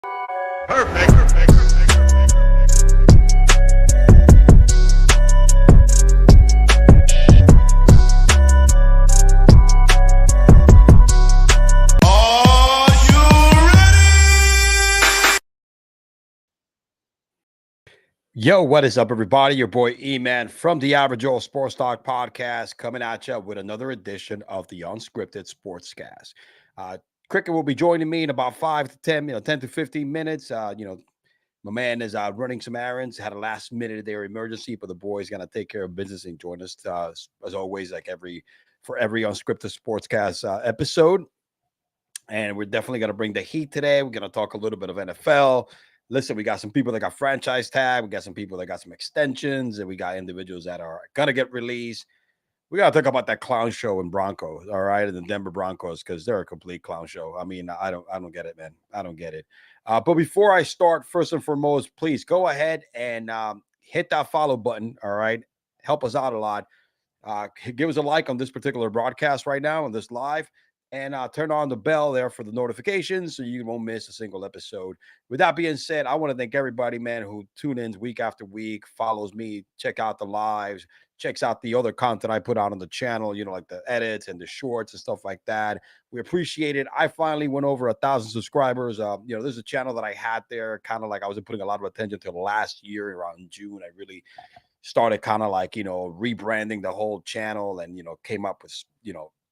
Perfect. Are you ready? Yo, what is up, everybody? Your boy E-Man from the Average Joe Sports Talk Podcast coming at you with another edition of the Unscripted Sportscast. Cricket will be joining me in about 5 to 10, 10 to 15 minutes. My man is running some errands, had a last minute their emergency, but the boy's going to take care of business and join us as always, like every Unscripted Sportscast episode. And we're definitely going to bring the heat today. We're going to talk a little bit of NFL. Listen, we got some people that got franchise tag. We got some people that got some extensions, and we got individuals that are going to get released. We got to talk about that clown show in Broncos, all right, and the Denver Broncos, because they're a complete clown show. I mean, I don't get it, man. I don't get it. But before I start, first and foremost, please go ahead and hit that follow button, all right? Help us out a lot. Give us a like on this particular broadcast right now on this live, and turn on the bell there for the notifications so you won't miss a single episode. With that being said, I want to thank everybody, man, who tune in week after week, follows me, check out the lives, checks out the other content I put out on the channel, like the edits and the shorts and stuff like that. We appreciate it. I finally went over 1,000 subscribers. There's a channel that I had there, kind of like I was putting a lot of attention to last year around June. I really started kind of like, rebranding the whole channel and, came up with,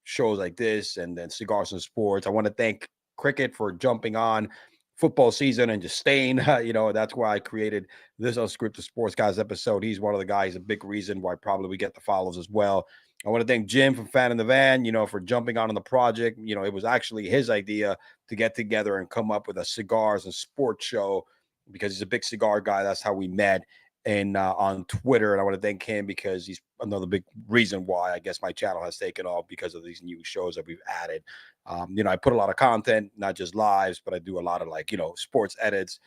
shows like this and then Cigars and Sports. I want to thank Cricket for jumping on football season and just staying. That's why I created this Unscripted Sports Guys episode. He's one of the guys, a big reason why probably we get the follows as well. I want to thank Jim from Fan in the Van, for jumping on the project. It was actually his idea to get together and come up with a cigars and sports show because he's a big cigar guy. That's how we met. And on Twitter, and I want to thank him because he's another big reason why I guess my channel has taken off because of these new shows that we've added. I put a lot of content, not just lives, but I do a lot of sports edits,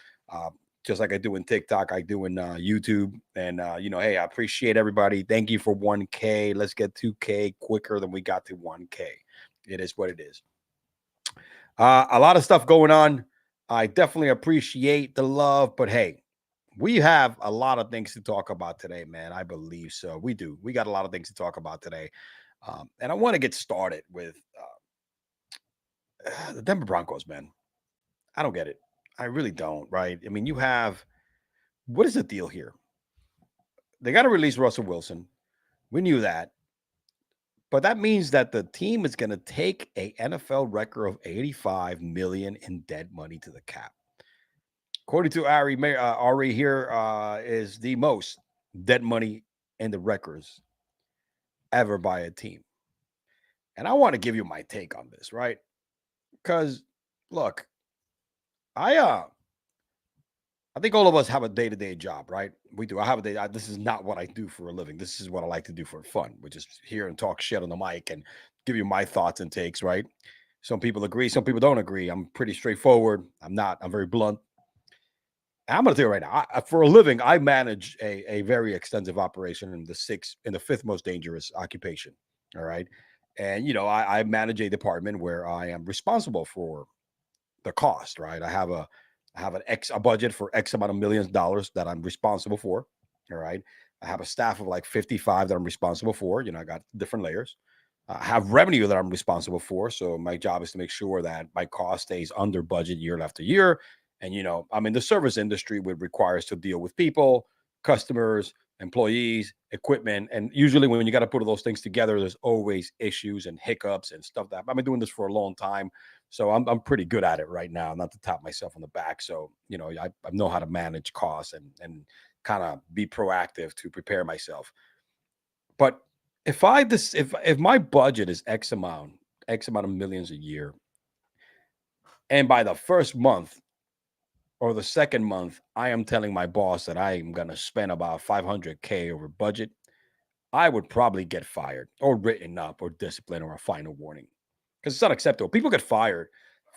just like I do in TikTok, I do in YouTube. And hey, I appreciate everybody. Thank you for 1K. Let's get 2K quicker than we got to 1K. It is what it is. A lot of stuff going on. I definitely appreciate the love, but hey, we have a lot of things to talk about today, man. I believe so. We do. We got a lot of things to talk about today. And I want to get started with the Denver Broncos, man. I don't get it. I really don't, right? I mean, what is the deal here? They got to release Russell Wilson. We knew that. But that means that the team is going to take a NFL record of $85 million in dead money to the cap. According to Ari here is the most dead money in the records ever by a team. And I want to give you my take on this, right? Because look, I think all of us have a day-to-day job, right? We do. I have a day. This is not what I do for a living. This is what I like to do for fun, which is hear and talk shit on the mic and give you my thoughts and takes, right? Some people agree, some people don't agree. I'm pretty straightforward. I'm very blunt. I'm going to tell you right now, for a living, I manage a very extensive operation in the fifth most dangerous occupation. All right. And, I manage a department where I am responsible for the cost, right? I have a budget for X amount of millions of dollars that I'm responsible for. All right. I have a staff of like 55 that I'm responsible for. I got different layers. I have revenue that I'm responsible for. So my job is to make sure that my cost stays under budget year after year. And, I'm in the service industry, which requires to deal with people, customers, employees, equipment. And usually when you got to put all those things together, there's always issues and hiccups and stuff I've been doing this for a long time. So I'm pretty good at it right now, not to tap myself on the back. So, I know how to manage costs and kind of be proactive to prepare myself. But if my budget is X amount of millions a year, and by the first month, or the second month, I am telling my boss that I am going to spend about $500K over budget, I would probably get fired or written up or disciplined or a final warning because it's unacceptable. People get fired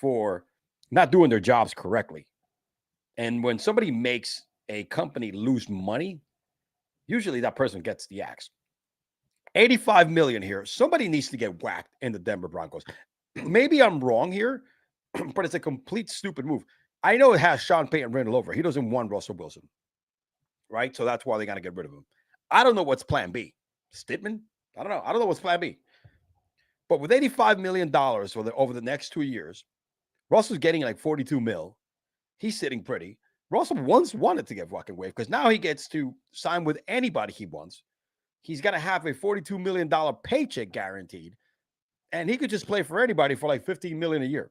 for not doing their jobs correctly. And when somebody makes a company lose money, usually that person gets the axe. 85 million here. Somebody needs to get whacked in the Denver Broncos. Maybe I'm wrong here, but it's a complete stupid move. I know it has Sean Payton written all over. He doesn't want Russell Wilson, right? So that's why they got to get rid of him. I don't know what's plan B. Stidman? I don't know. I don't know what's plan B. But with $85 million over the next 2 years, Russell's getting like 42 mil. He's sitting pretty. Russell once wanted to get fucking waived because now he gets to sign with anybody he wants. He's going to have a $42 million paycheck guaranteed. And he could just play for anybody for like $15 million a year.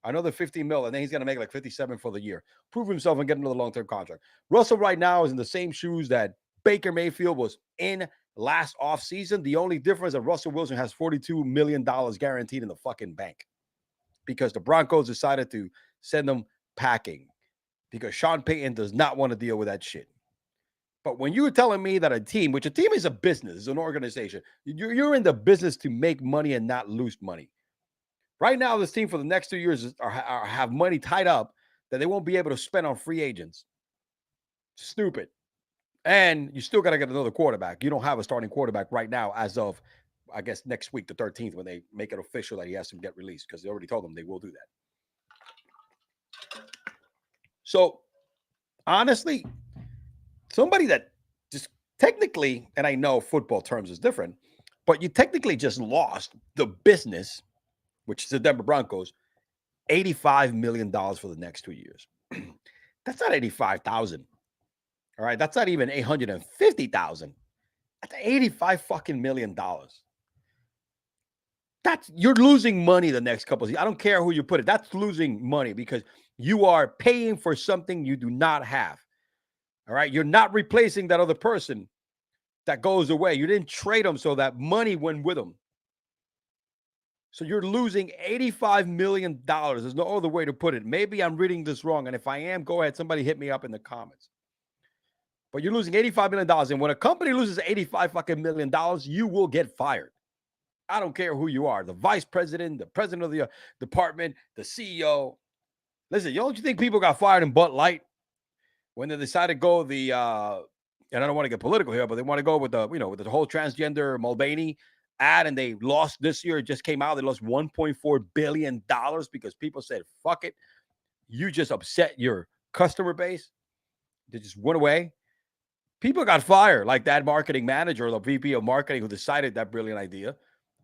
Another 15 mil, and then he's going to make like 57 for the year. Prove himself and get another long-term contract. Russell right now is in the same shoes that Baker Mayfield was in last offseason. The only difference is that Russell Wilson has $42 million guaranteed in the fucking bank because the Broncos decided to send them packing because Sean Payton does not want to deal with that shit. But when you're telling me that a team, which a team is a business, is an organization, you're in the business to make money and not lose money. Right now, this team for the next 2 years have money tied up that they won't be able to spend on free agents. Stupid. And you still got to get another quarterback. You don't have a starting quarterback right now as of, I guess, next week, the 13th, when they make it official that he has to get released because they already told him they will do that. So, honestly, somebody that just technically, and I know football terms is different, but you technically just lost the business, which is the Denver Broncos, $85 million for the next 2 years. That's not 85,000. All right. That's not even 850,000. That's 85 fucking million dollars. You're losing money the next couple of years. I don't care who you put it. That's losing money because you are paying for something you do not have. All right. You're not replacing that other person that goes away. You didn't trade them so that money went with them. So you're losing $85 million. There's no other way to put it. Maybe I'm reading this wrong. And if I am, go ahead. Somebody hit me up in the comments. But you're losing $85 million. And when a company loses $85 fucking million, you will get fired. I don't care who you are. The vice president, the president of the department, the CEO. Listen, don't you think people got fired in Bud Light when they decided to go and I don't want to get political here, but they want to go with with the whole transgender Mulvaney ad, and they lost this year. It just came out. They lost $1.4 billion because people said, fuck it. You just upset your customer base. They just went away. People got fired, like that marketing manager or the VP of marketing who decided that brilliant idea.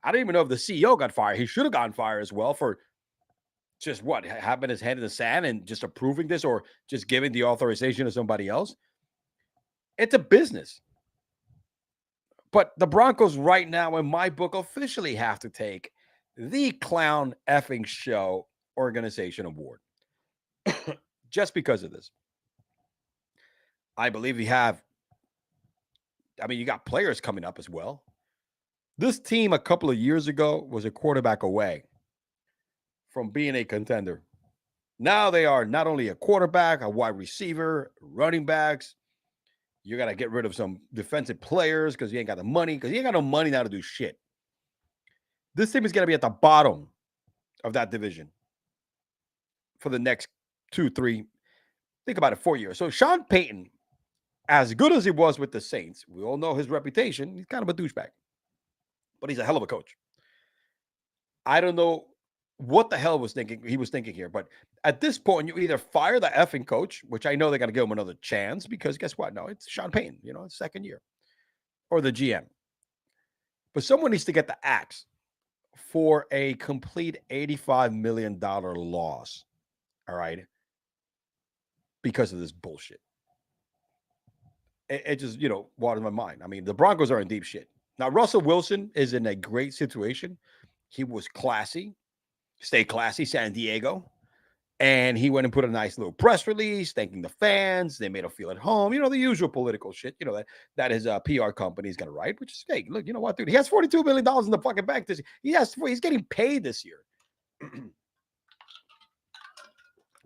I don't even know if the CEO got fired. He should have gotten fired as well for just having his head in the sand and just approving this or just giving the authorization to somebody else. It's a business. But the Broncos right now, in my book, officially have to take the Clown Effing Show Organization Award. Just because of this. I believe you got players coming up as well. This team a couple of years ago was a quarterback away from being a contender. Now they are not only a quarterback, a wide receiver, running backs. You got to get rid of some defensive players because you ain't got the money, because you ain't got no money now to do shit. This team is going to be at the bottom of that division for the next 2, 3, think about it, 4 years. So Sean Payton, as good as he was with the Saints, we all know his reputation. He's kind of a douchebag, but he's a hell of a coach. I don't know what the hell he was thinking here, but at this point, you either fire the effing coach, which I know they're going to give him another chance because guess what? No, it's Sean Payton, it's second year, or the GM. But someone needs to get the axe for a complete $85 million loss. All right. Because of this bullshit. It just, waters my mind. I mean, the Broncos are in deep shit. Now, Russell Wilson is in a great situation. He was classy, stay classy, San Diego. And he went and put a nice little press release thanking the fans. They made him feel at home. The usual political shit, that his PR company is going to write, which is, hey, look, you know what, dude? He has $42 million in the fucking bank this year. He's getting paid this year.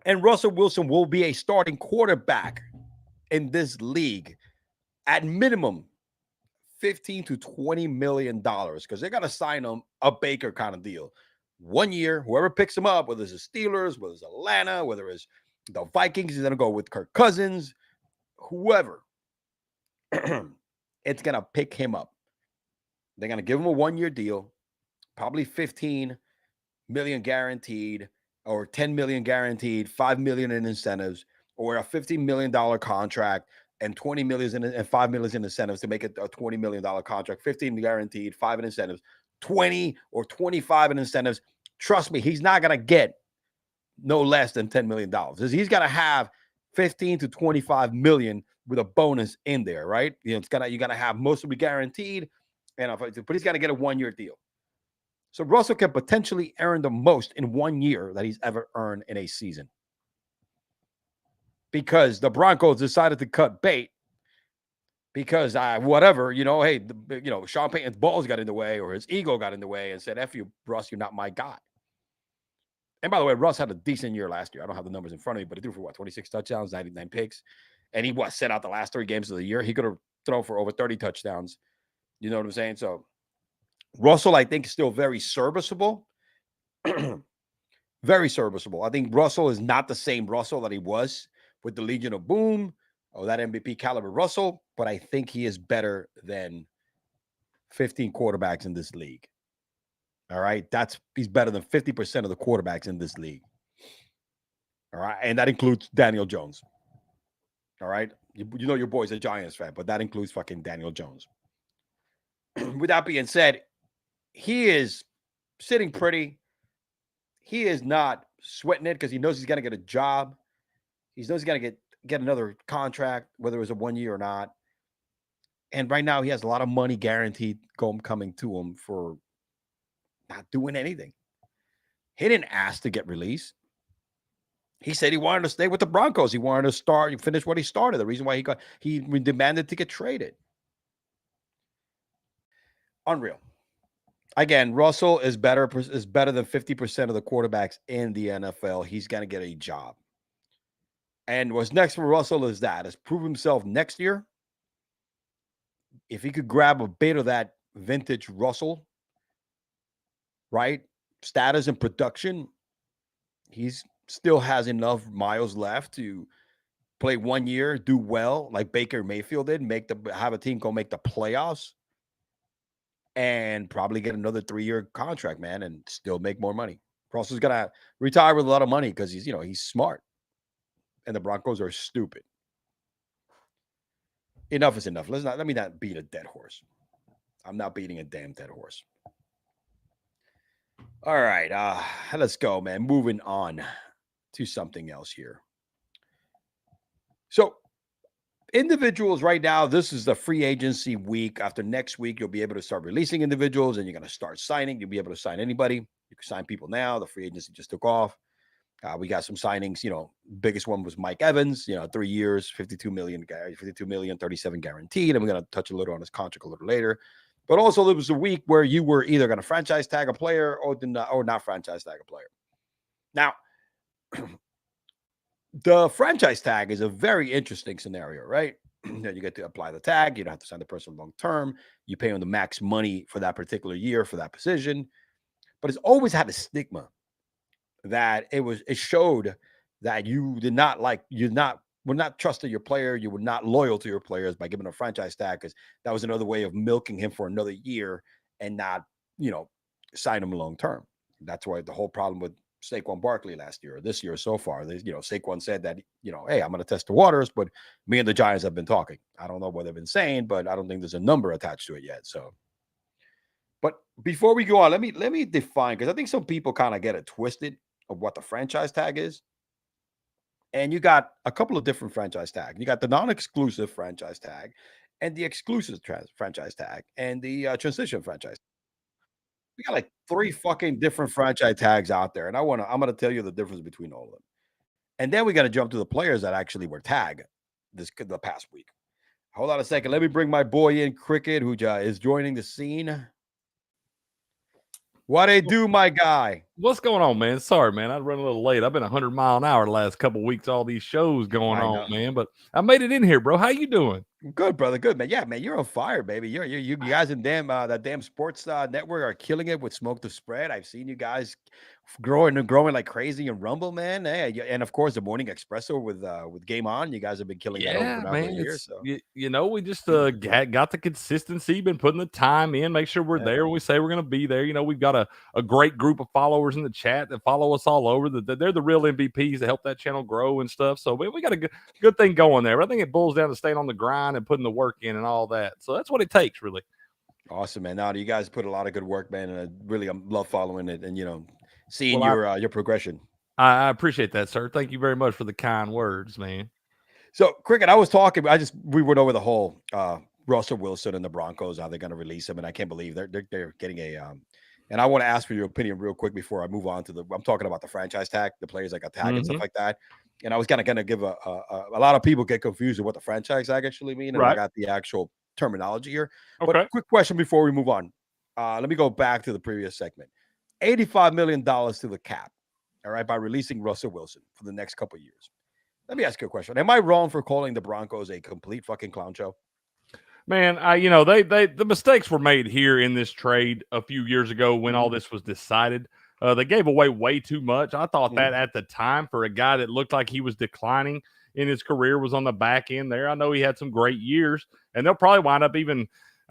And Russell Wilson will be a starting quarterback in this league at minimum $15 to $20 million because they got to sign him a Baker kind of deal. 1 year, whoever picks him up, whether it's the Steelers, whether it's Atlanta, whether it's the Vikings, he's going to go with Kirk Cousins, whoever. It's going to pick him up. They're going to give him a 1 year deal, probably $15 million guaranteed. or 10 million guaranteed, 5 million in incentives, or a $15 million contract and 20 million and 5 million in incentives to make it a $20 million contract, 15 guaranteed, 5 in incentives, 20 or 25 in incentives. Trust me, he's not going to get no less than $10 million. He's got to have 15 to 25 million with a bonus in there, right? You know, you got to have most of it guaranteed, but he's got to get a 1-year deal. So Russell can potentially earn the most in 1 year that he's ever earned in a season, because the Broncos decided to cut bait because whatever, hey, Sean Payton's balls got in the way, or his ego got in the way, and said, "F you, Russ, you're not my guy." And by the way, Russ had a decent year last year. I don't have the numbers in front of me, but he threw for 26 touchdowns, 99 picks, and he set out the last 3 games of the year. He could have thrown for over 30 touchdowns. You know what I'm saying? So Russell, I think, is still very serviceable. Very serviceable. I think Russell is not the same Russell that he was with the Legion of Boom or that MVP caliber Russell, but I think he is better than 15 quarterbacks in this league. All right. He's better than 50% of the quarterbacks in this league. All right. And that includes Daniel Jones. All right. You know your boy's a Giants fan, but that includes fucking Daniel Jones. With that being said, he is sitting pretty. He is not sweating it because he knows he's going to get a job. He knows he's going to get another contract, whether it was a 1 year or not. And right now he has a lot of money guaranteed coming to him for not doing anything. He didn't ask to get released. He said he wanted to stay with the Broncos. He wanted to finish what he started. The reason why he demanded to get traded. Unreal. Again, Russell is better than 50% of the quarterbacks in the NFL. He's going to get a job. And what's next for Russell is prove himself next year. If he could grab a bit of that vintage Russell, right, status and production, he's still has enough miles left to play 1 year, do well like Baker Mayfield did, have a team go make the playoffs, and probably get another 3-year contract, man, and still make more money. Russell's gonna retire with a lot of money because he's smart, and the Broncos are stupid. Enough is enough. Let me not beat a dead horse. I'm not beating a damn dead horse. All right, let's go, man. Moving on to something else here. So, individuals right now, this is the free agency week. After next week, you'll be able to start releasing individuals, and you're going to start signing. You'll be able to sign anybody. You can sign people now. The free agency just took off. We got some signings. Biggest one was Mike Evans. 3 years, 52 million, 37 guaranteed. And we're going to touch a little on his contract a little later. But also, there was a week where you were either going to franchise tag a player or not franchise tag a player. Now, the franchise tag is a very interesting scenario, right? You get to apply the tag. You don't have to sign the person long term. You pay them the max money for that particular year for that position. But it's always had a stigma that it showed that you were not trusted your player. You were not loyal to your players by giving a franchise tag, because that was another way of milking him for another year and not, sign him long term. That's why the whole problem with Saquon Barkley last year, or this year so far, Saquon said that, hey, I'm going to test the waters, but me and the Giants have been talking. I don't know what they've been saying, but I don't think there's a number attached to it yet. So, but before we go on, let me define, because I think some people kind of get it twisted of what the franchise tag is. And you got a couple of different franchise tags. You got the non-exclusive franchise tag, and the exclusive franchise tag, and the transition franchise. We got like 3 fucking different franchise tags out there, and I'm going to tell you the difference between all of them. And then we got to jump to the players that actually were tagged the past week. Hold on a second. Let me bring my boy in, Cricket, who is joining the scene. What they do, my guy? What's going on, man? Sorry, man. I run a little late. I've been 100 mile an hour the last couple of weeks, all these shows going on, man. But I made it in here, bro. How you doing? Good, brother. Good, man. Yeah, man. You're on fire, baby. You guys in that damn sports network are killing it with Smoke the Spread. I've seen you guys growing like crazy and Rumble, man. Hey, and of course the Morning Espresso with Game On. You guys have been killing that over for a year. So we just got the consistency, been putting the time in, make sure we're there when we say we're going to be there. We've got a great group of followers followers in the chat that follow us all over. They're the real MVPs that help that channel grow and stuff. So we got a good thing going there. But I think it boils down to staying on the grind and putting the work in and all that. So that's what it takes, really. Awesome, man. Now you guys put a lot of good work, man, and I really love following it and seeing your progression. I appreciate that, sir. Thank you very much for the kind words, man. So, Cricket, we went over the whole Russell Wilson and the Broncos, how they're going to release him, and I can't believe they're getting a and I want to ask for your opinion real quick before I move on to I'm talking about the franchise tag, the players that got tagged and stuff like that. And I was going to give a lot of people get confused with what the franchise tag actually mean, and I got the actual terminology here. Okay. But quick question before we move on. Let me go back to the previous segment. $85 million to the cap, all right, by releasing Russell Wilson for the next couple of years. Let me ask you a question. Am I wrong for calling the Broncos a complete fucking clown show? Man, the mistakes were made here in this trade a few years ago when all this was decided. They gave away way too much. I thought that at the time for a guy that looked like he was declining in his career was on the back end there. I know he had some great years, and they'll probably wind up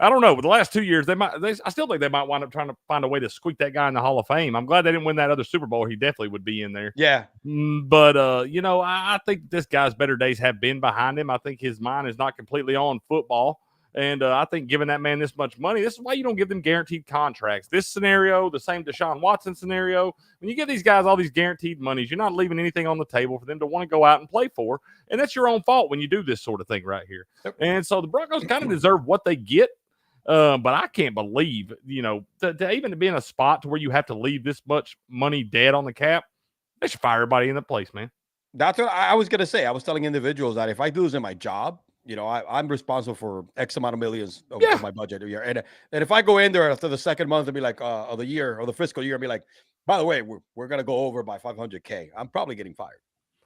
I don't know, but the last 2 years, I still think they might wind up trying to find a way to squeak that guy in the Hall of Fame. I'm glad they didn't win that other Super Bowl. He definitely would be in there. Yeah. But, I think this guy's better days have been behind him. I think his mind is not completely on football. And I think giving that man this much money, this is why you don't give them guaranteed contracts. This scenario, the same Deshaun Watson scenario, when you give these guys all these guaranteed monies, you're not leaving anything on the table for them to want to go out and play for. And that's your own fault when you do this sort of thing right here. And so the Broncos kind of deserve what they get. But I can't believe, to even be in a spot to where you have to leave this much money dead on the cap, they should fire everybody in the place, man. That's what I was going to say. I was telling individuals that if I do this in my job, I'm responsible for X amount of millions of my budget a year. And if I go in there after the second month and be like, of the year or the fiscal year and be like, by the way, we're going to go over by $500K, I'm probably getting fired.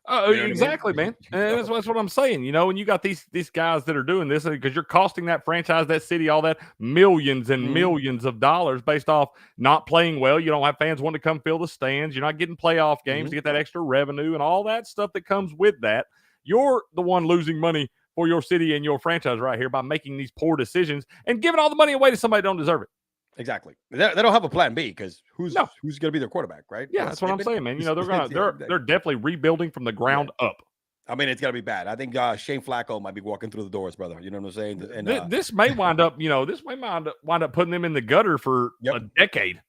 Exactly, man. And that's what I'm saying. And you got these guys that are doing this because you're costing that franchise, that city, all that millions and millions of dollars based off not playing well. You don't have fans wanting to come fill the stands. You're not getting playoff games to get that extra revenue and all that stuff that comes with that. You're the one losing money for your city and your franchise right here by making these poor decisions and giving all the money away to somebody that don't deserve it. Exactly. They don't have a plan B because who's going to be their quarterback, right? Yeah, that's what I'm saying, man. They're definitely rebuilding from the ground up. I mean, it's going to be bad. I think Shane Flacco might be walking through the doors, brother. You know what I'm saying? And this may wind up, wind up putting them in the gutter for a decade.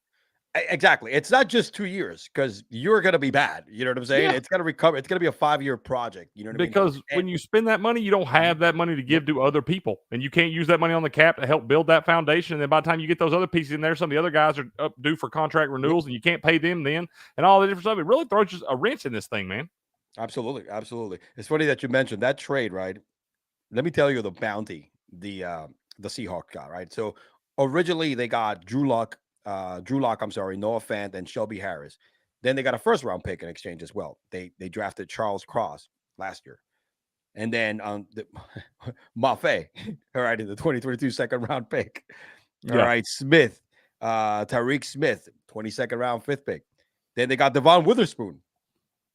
Exactly. It's not just 2 years because you're going to be bad. You know what I'm saying? Yeah. It's going to recover. It's going to be a 5-year project. You know what I mean? Because when you spend that money, you don't have that money to give to other people. And you can't use that money on the cap to help build that foundation. And then by the time you get those other pieces in there, some of the other guys are up due for contract renewals and you can't pay them then and all the different stuff. It really throws just a wrench in this thing, man. Absolutely. Absolutely. It's funny that you mentioned that trade, right? Let me tell you the bounty the Seahawks got, right? So originally they got Drew Lock, Noah Fant, and Shelby Harris. Then they got a first-round pick in exchange as well. They drafted Charles Cross last year. And then Mafe, all right, in the 2022 second-round pick. All right, Smith, Tyreek Smith, 22nd round, 5th pick. Then they got Devon Witherspoon.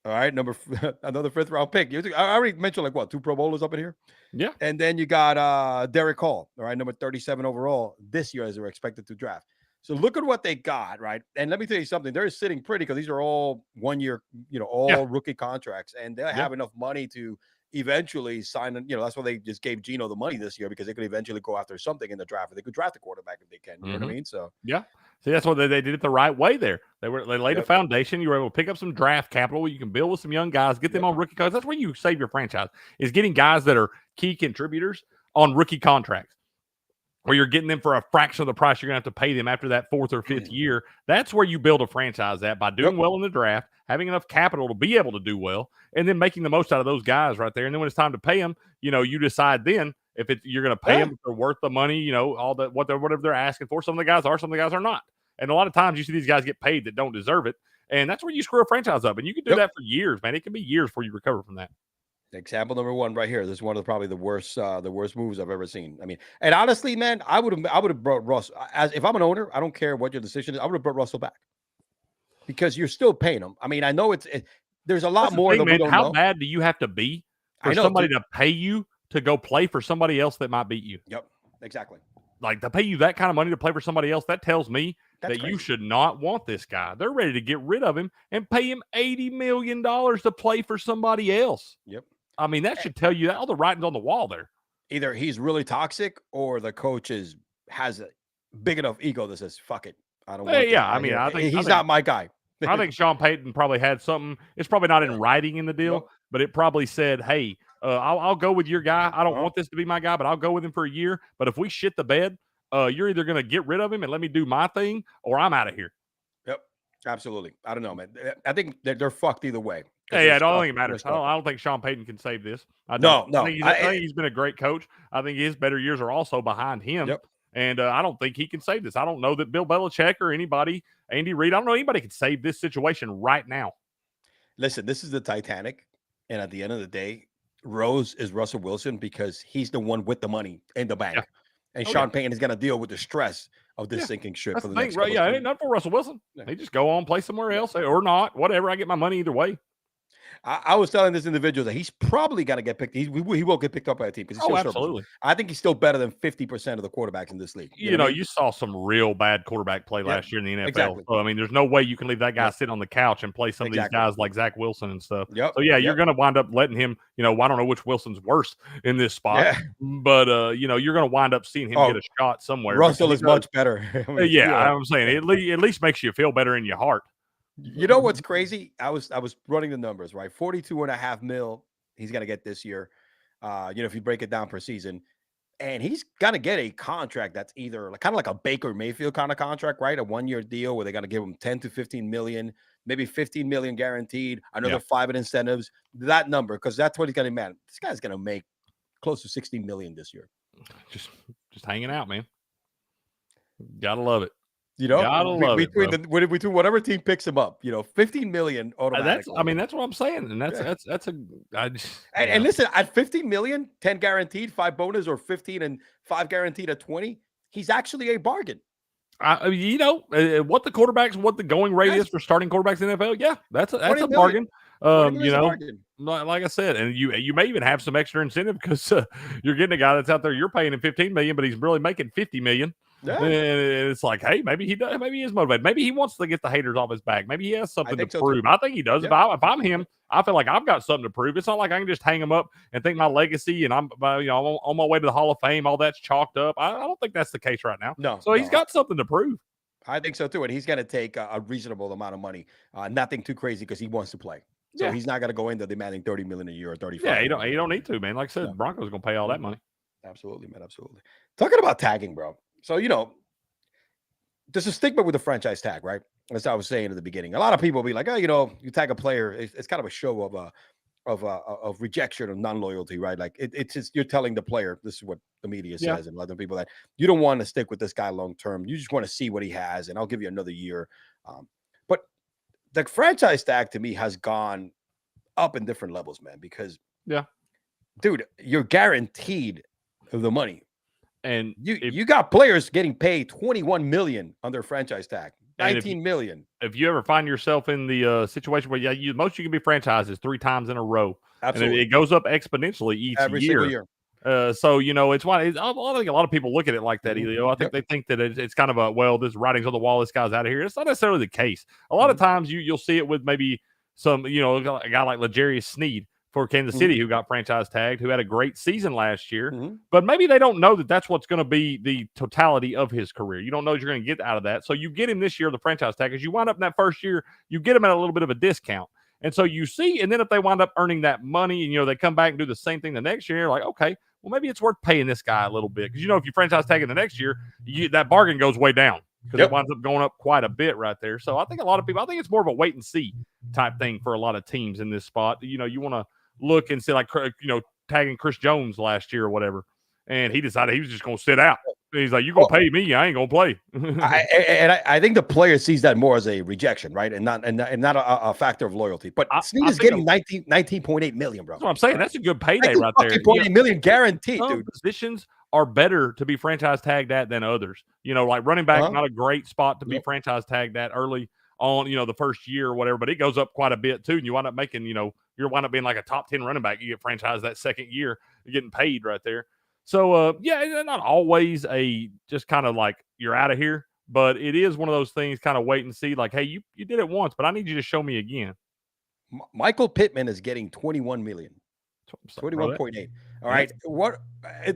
All right, another 5th-round pick. I already mentioned, 2 Pro Bowlers up in here? Yeah. And then you got Derek Hall, all right, number 37 overall this year as they're expected to draft. So look at what they got, right? And let me tell you something. They're sitting pretty because these are all 1 year, rookie contracts. And they have enough money to eventually sign. That's why they just gave Geno the money this year because they could eventually go after something in the draft. They could draft a quarterback if they can. You know what I mean? So, yeah. See, that's what they did it the right way there. They laid a foundation. You were able to pick up some draft capital. You can build with some young guys, get them on rookie contracts. That's where you save your franchise, is getting guys that are key contributors on rookie contracts, where you're getting them for a fraction of the price you're going to have to pay them after that 4th or 5th year. That's where you build a franchise at, by doing well in the draft, having enough capital to be able to do well, and then making the most out of those guys right there. And then when it's time to pay them, you decide then if you're going to pay them, if they're worth the money, all that, whatever they're asking for. Some of the guys are not. And a lot of times you see these guys get paid that don't deserve it. And that's where you screw a franchise up. And you can do that for years, man. It can be years before you recover from that. Example number 1 right here. This is one of probably the worst moves I've ever seen. I mean, and honestly, man, I would have brought Russ. If I'm an owner, I don't care what your decision is. I would have brought Russell back because you're still paying him. I mean, I know there's a lot more than we don't know. How bad do you have to be for somebody to pay you to go play for somebody else that might beat you? Yep, exactly. Like, to pay you that kind of money to play for somebody else, that tells me That's that you crazy. should not want this guy. They're ready to get rid of him and pay him $80 million to play for somebody else. Yep. I mean, that should tell you that all the writing's on the wall there. Either he's really toxic or the coach has a big enough ego that says, fuck it. I don't want this Yeah, guy I mean, here. I think He's not my guy. I think Sean Payton probably had something. It's probably not in writing in the deal, Yep. but it probably said, "Hey, I'll go with your guy. I don't Uh-huh. want this to be my guy, but I'll go with him for a year. But if we shit the bed, you're either going to get rid of him and let me do my thing, or I'm out of here." Yep. Absolutely. I don't know, man. I think they're fucked either way. 'Cause Yeah, they're I don't stuck. think it matters. They're stuck. I don't think Sean Payton can save this. I No, don't. no. I think he's been a great coach. I think his better years are also behind him. Yep. And I don't think he can save this. I don't know that Bill Belichick or anybody, Andy Reid, I don't know anybody can save this situation right now. Listen, this is the Titanic. And at the end of the day, Rose is Russell Wilson because he's the one with the money in the bank. Yeah. And Oh, Sean Payton is going to deal with the stress of this Yeah. sinking ship That's for the the thing, next right? couple Yeah, of it years. ain't nothing for Russell Wilson. Yeah. He just go on, play somewhere else, or not, whatever. I get my money either way. I was telling this individual that he's probably going to get picked. He will get picked up by a team because he's Oh, still absolutely. serviceable. I think he's still better than 50% of the quarterbacks in this league. You know what I mean? you saw some real bad quarterback play last year in the NFL. exactly. So, I mean, there's no way you can leave that guy Yep. sit on the couch and play some of these Exactly. guys like Zach Wilson and stuff. Yep. So, yeah, you're Yep. going to wind up letting him, I don't know which Wilson's worse in this spot, Yeah. but, you're going to wind up seeing him get a shot somewhere. Russell because is much better. I mean, Yeah, I'm saying at least makes you feel better in your heart. You know what's crazy? I was running the numbers, right? 42.5 mil he's gonna get this year. If you break it down per season, and he's gonna get a contract that's either kind of like a Baker Mayfield kind of contract, right? A 1-year deal where they're gonna give him 10 to 15 million, maybe 15 million guaranteed, another 5 in incentives. That number, because that's what he's gonna man. This guy's gonna make close to 60 million this year. Just hanging out, man. Gotta love it. Gotta love it, between whatever team picks him up, 15 million automatically. That's what I'm saying, and And listen, at 15 million, 10 guaranteed, 5 bonus, or 15 and 5 guaranteed at 20, he's actually a bargain. what the quarterbacks, what the going rate is for starting quarterbacks in the NFL. Yeah, that's a bargain. Bargain. Like I said, and you may even have some extra incentive because you're getting a guy that's out there. You're paying him 15 million, but he's really making 50 million. Yeah. And it's like, hey, maybe he does. Maybe he is motivated. Maybe he wants to get the haters off his back. Maybe he has something to prove. I think he does. Yeah. If I'm him, I feel like I've got something to prove. It's not like I can just hang him up and think my legacy and I'm on my way to the Hall of Fame. All that's chalked up. I don't think that's the case right now. No. So he's got something to prove. I think so too. And he's going to take a reasonable amount of money, nothing too crazy because he wants to play. So he's not going to go in there demanding 30 million a year or 35. Yeah, he don't need to, man. Like I said, Broncos going to pay all that money. Absolutely, man. Absolutely. Talking about tagging, bro. So, there's a stigma with the franchise tag, right? As I was saying at the beginning, a lot of people will be like, oh, you tag a player. It's kind of a show of rejection or non-loyalty, right? Like it's just, you're telling the player, this is what the media says, and other people, that you don't want to stick with this guy long term. You just want to see what he has, and I'll give you another year. But the franchise tag to me has gone up in different levels, man, because dude, you're guaranteed the money. And you got players getting paid 21 million on their franchise tag, 19 million. If you ever find yourself in the situation where most you can be franchised is 3 times in a row, absolutely, and it goes up exponentially every year. single year. So it's why I think a lot of people look at it like that, Elio. I think they think that it's kind of this writing's on the wall. This guy's out of here. It's not necessarily the case. A lot of times you'll see it with maybe some a guy like L'Jarius Sneed for Kansas City, who got franchise tagged, who had a great season last year, but maybe they don't know that that's what's going to be the totality of his career. You don't know what you're going to get out of that. So you get him this year, the franchise tag, as you wind up in that first year, you get him at a little bit of a discount. And so you see, and then if they wind up earning that money and, they come back and do the same thing the next year, like, okay, well, maybe it's worth paying this guy a little bit. Because, if you franchise tag him the next year, that bargain goes way down because it winds up going up quite a bit right there. So I think I think it's more of a wait and see type thing for a lot of teams in this spot. You want to look and see, like, tagging Chris Jones last year or whatever, and he decided he was just going to sit out. He's like, "You gonna pay me? I ain't gonna play." I think the player sees that more as a rejection, right, and not a factor of loyalty. But Snead is getting 19.8 million, bro. That's what I'm saying. That's a good payday right there. 19.8 million guaranteed, some dude. Positions are better to be franchise tagged at than others. Like running back, not a great spot to be franchise tagged at early on, the first year or whatever, but it goes up quite a bit too. And you wind up making, you wind up being like a top 10 running back. You get franchised that second year, you're getting paid right there. So, it's not always just kind of like you're out of here, But it is one of those things, kind of wait and see. Like, hey, you did it once, but I need you to show me again. Michael Pittman is getting 21 million. 21.8. All right. What,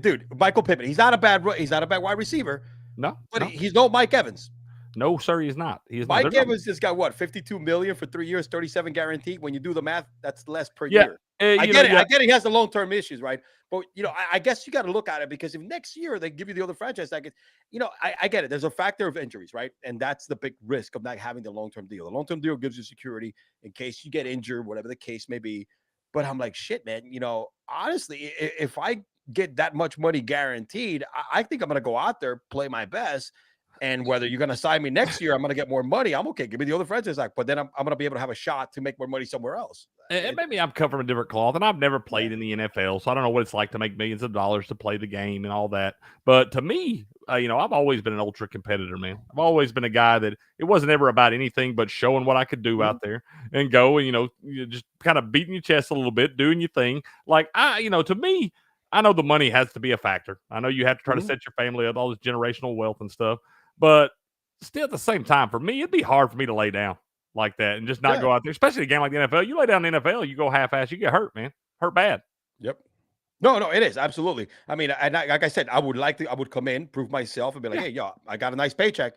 dude, Michael Pittman, he's not a bad wide receiver. No. He's no Mike Evans. No, sir, he's not. Mike Evans just got what, 52 million for 3 years, 37 guaranteed. When you do the math, that's less per year. I get it. I get it. He has the long-term issues, right? But I guess you got to look at it, because if next year they give you the other franchise tag, I get it. There's a factor of injuries, right? And that's the big risk of not having the long-term deal. The long-term deal gives you security in case you get injured, whatever the case may be. But I'm like, shit, man. Honestly, if I get that much money guaranteed, I think I'm going to go out there, play my best. And whether you're going to sign me next year, I'm going to get more money. I'm okay. Give me the other franchise tag. But then I'm going to be able to have a shot to make more money somewhere else. And maybe I'm cut from a different cloth, and I've never played in the NFL, so I don't know what it's like to make millions of dollars to play the game and all that. But to me, I've always been an ultra competitor, man. I've always been a guy that it wasn't ever about anything but showing what I could do out there and go and, you just kind of beating your chest a little bit, doing your thing. Like, to me, I know the money has to be a factor. I know you have to try to set your family up, all this generational wealth and stuff. But still, at the same time, for me, it'd be hard for me to lay down like that and just not go out there, especially a game like the NFL. You lay down in the NFL, you go half-ass, you get hurt, man. Hurt bad. Yep. No, it is. Absolutely. I mean, like I said, I would come in, prove myself, and be like, hey, yo, I got a nice paycheck.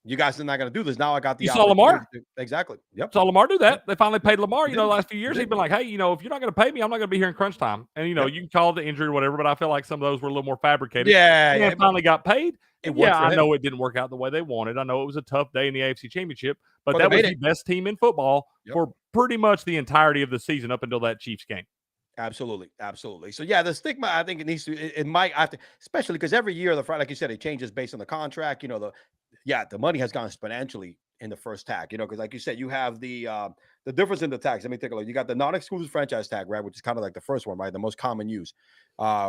You guys are not going to do this. Now I got the You saw Lamar? Exactly. Yep. Saw Lamar do that. They finally paid Lamar. The last few years, he'd been like, hey, if you're not going to pay me, I'm not going to be here in crunch time. And, you can call the injury or whatever, but I feel like some of those were a little more fabricated. Yeah. Finally got paid. I know it didn't work out the way they wanted. I know it was a tough day in the AFC Championship, but that was the best team in football for pretty much the entirety of the season up until that Chiefs game. Absolutely. So the stigma, I think it needs to, it might have to, especially because every year like you said, it changes based on the contract. The money has gone exponentially in the first tag. Because like you said, you have the difference in the tags. Let me take a look. You got the non-exclusive franchise tag, right, which is kind of like the first one, right, the most common use,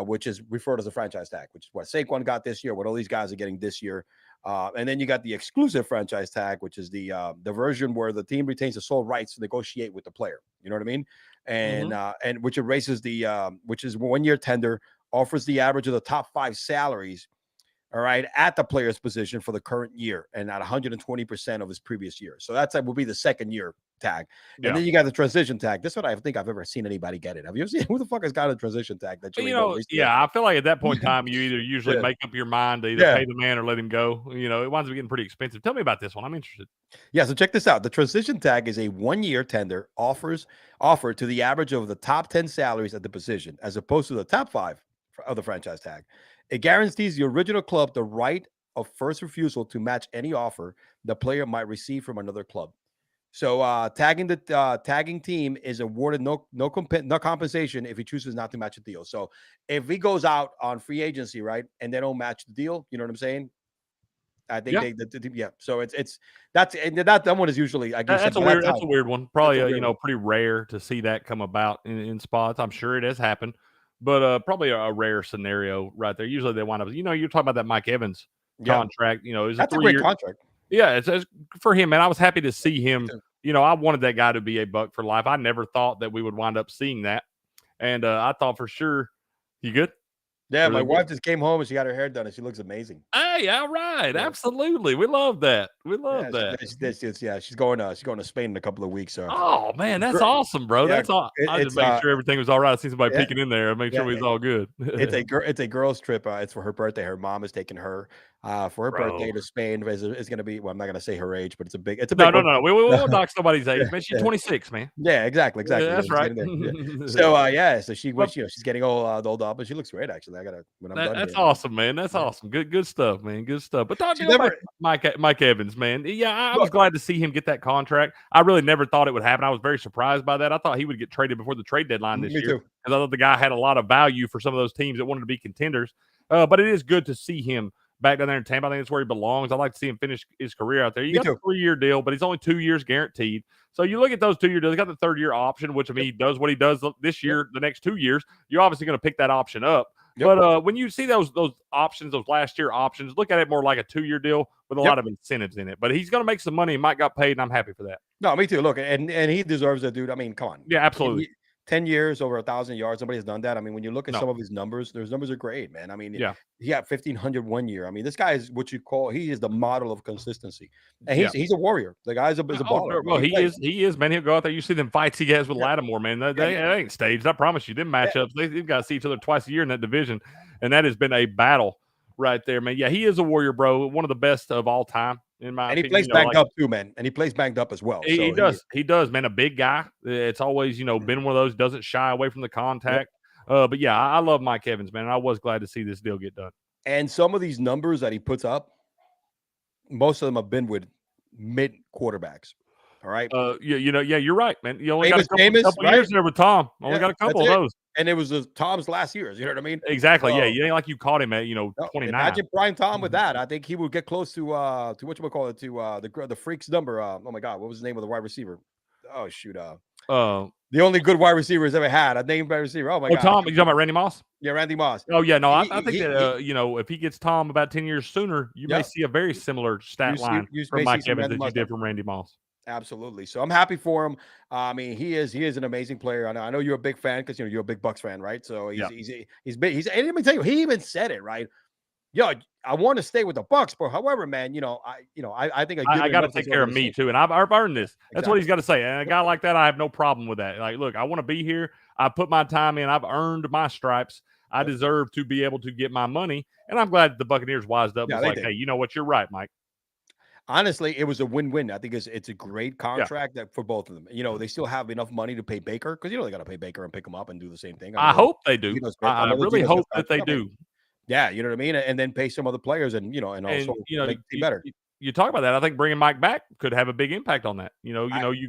which is referred as a franchise tag, which is what Saquon got this year, what all these guys are getting this year. And then you got the exclusive franchise tag, which is the version where the team retains the sole rights to negotiate with the player. You know what I mean? And and which erases which is 1 year tender, offers the average of the top 5 salaries, all right, at the player's position for the current year and at 120% of his previous year. So that will be the second year tag. And then you got the transition tag. This is what I think I've ever seen anybody get it. Have you ever seen who the fuck has got a transition tag? That I feel like at that point in time, you either usually make up your mind to either pay the man or let him go. It winds up getting pretty expensive. Tell me about this one. I'm interested. Yeah, so check this out. The transition tag is a 1 year tender offered to the average of the top 10 salaries at the position, as opposed to the top 5 of the franchise tag. It guarantees the original club the right of first refusal to match any offer the player might receive from another club. So tagging team is awarded no compensation if he chooses not to match a deal. So if he goes out on free agency, right, and they don't match the deal, you know what I'm saying? I think So that one is usually, I guess, that's a weird one. Probably pretty rare to see that come about in spots. I'm sure it has happened. But probably a rare scenario right there. Usually they wind up, you're talking about that Mike Evans contract. It's a great contract. Yeah, it's for him, man. I was happy to see him. I wanted that guy to be a Buck for life. I never thought that we would wind up seeing that. And I thought for sure, you good? Yeah, my wife just came home and she got her hair done and she looks amazing. Hey, all right. Yeah. Absolutely. We love that. She's going to Spain in a couple of weeks. So. Oh, man, that's awing, bro. That's all. I just making sure everything was all right. I see somebody peeking in there and make sure it was all good. It's a girl's trip. It's for her birthday. Her mom is taking her for her birthday to Spain. It's going to be, well, I'm not going to say her age, but it's a big No. We won't knock somebody's age, man. She's 26, man. Yeah, exactly. Yeah, that's right. So she's getting all dolled up, but she looks great, actually. That's awesome, man. That's awesome. Good stuff, man. Good stuff. But talk to me about Mike Evans, man. Yeah, I was glad to see him get that contract. I really never thought it would happen. I was very surprised by that. I thought he would get traded before the trade deadline this year. Because I thought the guy had a lot of value for some of those teams that wanted to be contenders. But it is good to see him back down there in Tampa. I think that's where he belongs. I like to see him finish his career out there. You got a 3-year deal, but he's only 2 years guaranteed. So you look at those 2-year deals. He got the 3rd-year option, which, I mean, he does what he does this year, the next 2 years. You're obviously going to pick that option up. But when you see those options, those last year options, look at it more like a 2-year deal with a lot of incentives in it. But he's going to make some money, and Mike got paid, and I'm happy for that. No, me too. Look, and he deserves it, dude. I mean, come on. Yeah, absolutely. 10 years, over 1,000 yards. Somebody has done that. I mean, when you look at No. some of his numbers, those numbers are great, man. I mean, Yeah. he got 1,500 one year. I mean, this guy is what you call, he is the model of consistency. And Yeah. he's a warrior. The guy's a baller. Well, man. he is, man. He'll go out there. You see them fights he has with Lattimore, man. They ain't staged. I promise you. Them matchups, they've got to see each other twice a year in that division. And that has been a battle right there, man. Yeah, he is a warrior, bro. One of the best of all time, in my opinion. And he plays banged up too, man. And he plays banged up as well. He does. He does, man. A big guy. It's always, been one of those, doesn't shy away from the contact. But yeah, I love Mike Evans, man. I was glad to see this deal get done. And some of these numbers that he puts up, most of them have been with mid quarterbacks. All right. You're right, man. You only got a Famous, couple right? years there with Tom. Only got a couple of those. And it was Tom's last years. You know what I mean? Exactly. Yeah. You ain't like you caught him at 29. Imagine prime Tom with that. I think he would get close to whatchamacallit, to the freak's number. Oh my God, what was the name of the wide receiver? Oh shoot. The only good wide receiver he's ever had. A named wide receiver. Oh my God. Tom, you talking about Randy Moss? Yeah, Randy Moss. Oh yeah, no, I think that if he gets Tom about 10 years sooner, you may see a very similar stat line from Mike Evans that you did from Randy Moss. Absolutely. So I'm happy for him. I mean, he is an amazing player. I know you're a big fan because you're a big Bucs fan, right? So he's big. And let me tell you, he even said it, right? Yo, I want to stay with the Bucs, but however, man, I think I got to take care of me too, and I've earned this. That's what he's got to say. And a guy like that, I have no problem with that. Like, look, I want to be here. I put my time in. I've earned my stripes. I deserve to be able to get my money, and I'm glad the Buccaneers wised up. And was like, hey, you know what? You're right, Mike. Honestly, it was a win-win. I think it's a great contract for both of them. They still have enough money to pay Baker because they got to pay Baker and pick him up and do the same thing. I hope they do. I really hope that they do. Yeah, you know what I mean? And then pay some other players and also make the team better. You talk about that. I think bringing Mike back could have a big impact on that. You